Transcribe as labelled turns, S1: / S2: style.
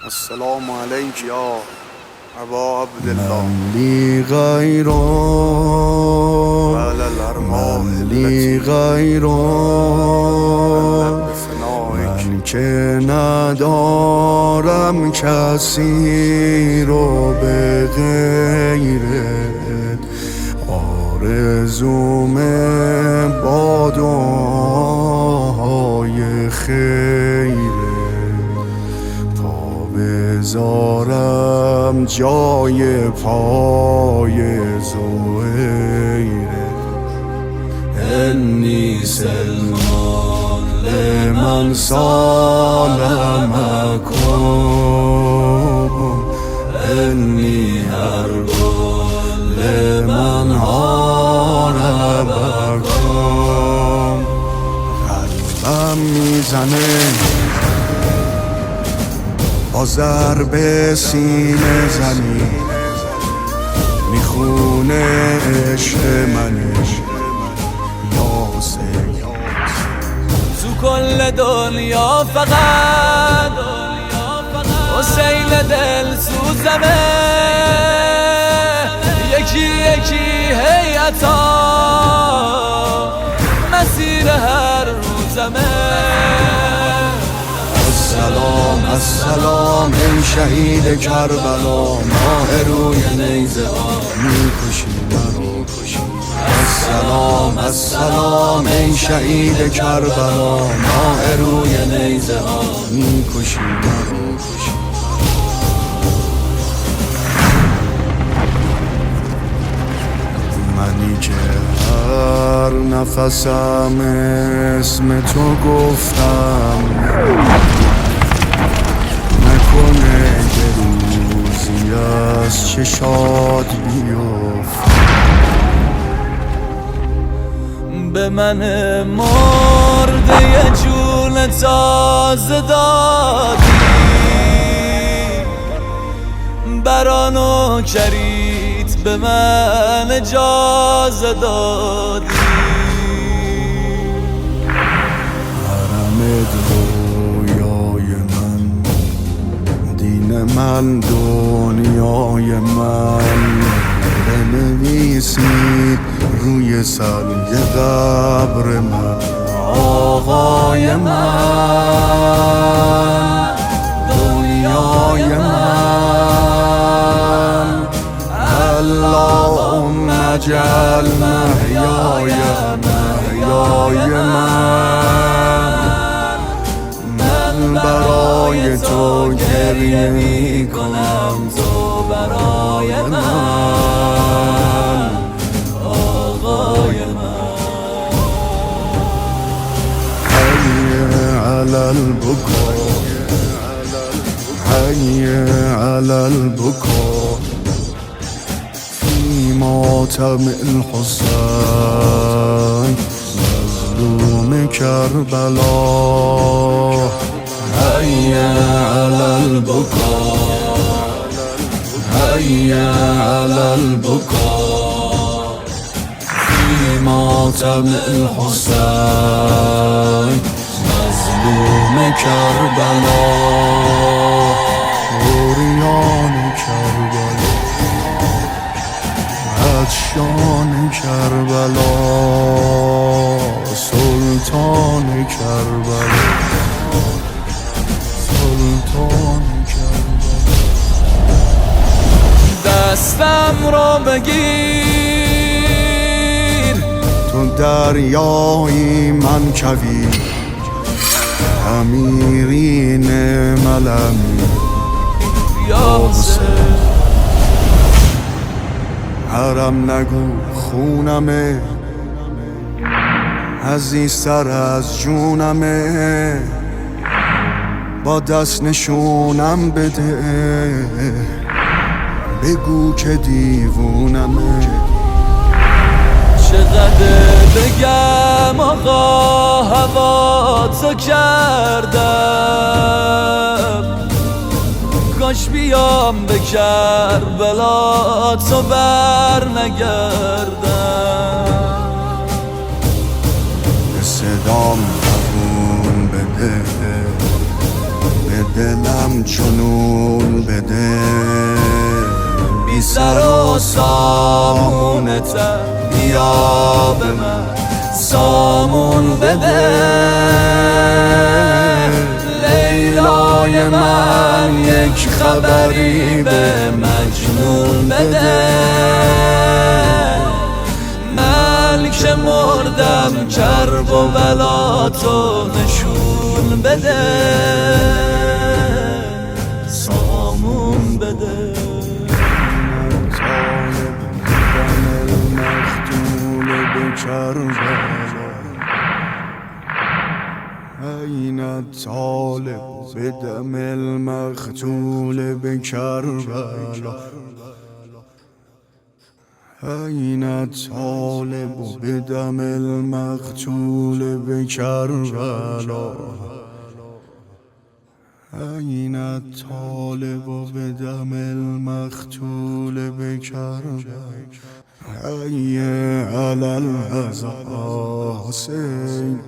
S1: السلام عليك يا أبا عبد الله.
S2: من لي غيره
S1: وعلى الأرواح
S2: لي غيره
S1: بفنائك.
S2: من که ندارم کسی رو به غیرت، آرزومه با دعای خیرت پا بذارم جای پای زهیرت. انی سلمان لمن سالمکم، انی حربان لمن حاربکم. قلبم میزنه با ضرب سینه زنی، میخونه عشق منش یاسه.
S3: تو کل دنیا فقط حسین دل سوزمه، یکی یکی هیئتا مسیر هر روزمه.
S2: السلام السلام ای شهید کربلا، ماه روی نیزه ها میکشی منو. السلام السلام ای شهید کربلا، ماه روی نیزه ها میکشی منو. منی که هر نفسم اسم تو گفتم، نکنه که روزی از چشات بیفت.
S3: به من مرده یه جون تازه دادی، برانو کرید به من اجازه دادی.
S2: حرم رویای من، دین من دنیای من، بنویسید روی سنگ قبر من آقای من، دنیای من. اللهم اجعل محیای محیای من برای تو گریه می کنم،
S3: تو برای من آقای من.
S2: حی علی البکا، حی علی البکا فی ماتم الحسین مظلوم کربلا. حی علی البکا، حی علی البکا فی ماتم الحسین مظلوم کربلا. اوریان کربلا، عطشان کربلا، سلطان کربلا، سلطان کربلا.
S3: دستم رو بگیر،
S2: تو دریایی من کویر، امیرین ملمی
S3: یا حسین.
S2: حرم نگو خونمه، عزیزتر از جونمه، با دست نشونم بده، بگو که دیوونمه.
S3: چقدر بگم آقا هوا تو کردم، کاش بیام به کربلا تو بر نگردم.
S2: به صدام قبول بده، به دلم چنون بده
S3: بی سر و سامونته بیا به من سامون بده لیلای من یک خبری به مجنون بده ملک مردم کرب و بلاتو نشون بده سامون بده
S2: أين الطالب بدم المقتول بكربلا أين الطالب بدم المقتول بكربلا أين الطالب بدم المقتول بكربلا حي على الحسين